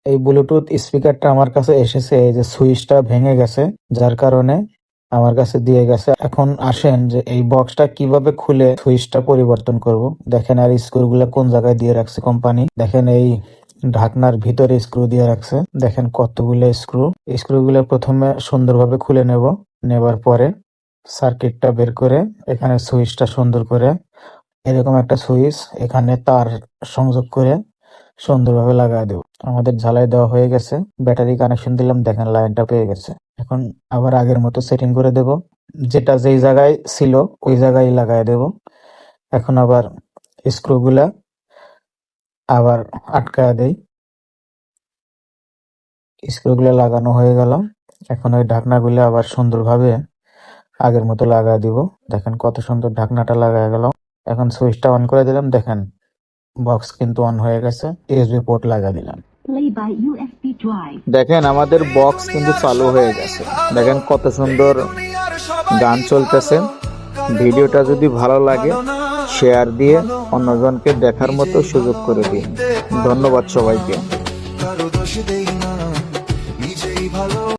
এই ব্লুটুথ স্পিকারটা আমার কাছে এসেছে, এই যে সুইচটা ভেঙে গেছে, যার কারণে আমার কাছে দিয়ে গেছে। এখন আসেন যে এই বক্সটা কিভাবে খুলে সুইচটা পরিবর্তন করব। দেখেন আর স্ক্রুগুলো কোন জায়গায় দিয়ে রাখছে কোম্পানি। দেখেন এই ঢাকনার ভিতরে স্ক্রু দিয়ে রাখছে। দেখেন কতগুলো স্ক্রু। স্ক্রুগুলো প্রথমে সুন্দরভাবে খুলে নেব। নেবার পরে সার্কিটটা বের করে এখানে সুইচটা সুন্দর করে এরকম একটা সুইচ এখানে তার সংযোগ করে সুন্দরভাবে লাগাই দেব। আমাদের ঝালাই দেওয়া হয়ে গেছে, ব্যাটারি কানেকশন দিলাম, দেখেন লাইনটা পেয়ে গেছে। এখন আবার আগের মতো সেটিং করে দেব, যেটা যেই জায়গায় ছিল ওই জায়গায় লাগাই দেব। এখন আবার স্ক্রুগুলা আবার আটকায় দেই। স্ক্রুগুলো লাগানো হয়ে গেল। এখন ওই ঢাকনাগুলো আবার সুন্দরভাবে আগের মতো লাগাই দিব। দেখেন কত সুন্দর ঢাকনাটা লাগাই গেল। এখন সুইচটা অন করে দিলাম, দেখেন বক্স কিন্তু অন হয়ে গেছে। ইউএসবি পোর্ট লাগাই দিলাম। দেখেন আমাদের বক্স কিন্তু চালু হয়ে গেছে। দেখেন কত সুন্দর গান চলতেছে। ভিডিওটা যদি ভালো লাগে শেয়ার দিয়ে অন্যজনকে দেখার মতো সুযোগ করে দিন। ধন্যবাদ সবাইকে।